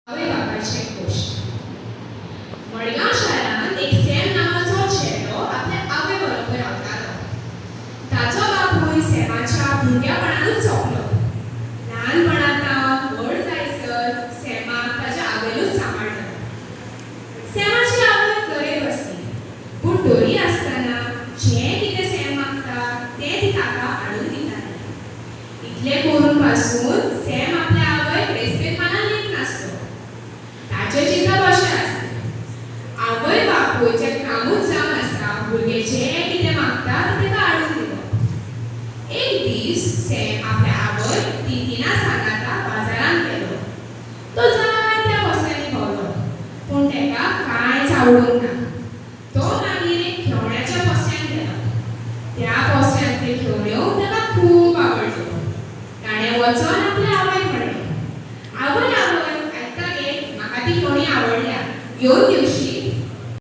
आवय बापाची गोष्ट. मडगाव शहरात एक सॅम नावाचो चेडो आपल्या आवय बरोबर रावतालो. ताचो बापूय सॅमाच्या भुरग्यापणानूच चोकलो. ल्हानपणांत व्हड जायसर सॅमाक ताच्या आवयनूच सांबाळलो. सॅमाची आवय गरीब आसली, पूण तरी आसतना जें कितें सॅम मागता तें ती ताका हाडून दिताली. इतलें करून पासून सॅम आपल्या आवयक रेस्पेदपणान लेख नासलो. ताचें चिंतप अशें आसलें, आवय बापूयचें कामूच जावन आसा भुरगें जें कितें मागता तें ताका हाडून दिवप. एक दीस सॅम आपल्या आवय तिना सांगाता बाजारांत गेलो. तो जायत्या पोस्त्यांनी भोंवलो, पूण ताका कांयच आवडूंक ना. तो मागीर एक खेळण्याच्या पोस्त्यान गेलो. त्या पोस्त्यांतल्यो खेळण्यो ताका खूब आवडल्यो. ताणें वचून आपल्या आवयक म्हणलें, आवय आवय, आयतार एक म्हाका ती खेळणी आवडल्या, घेवन दिवशी?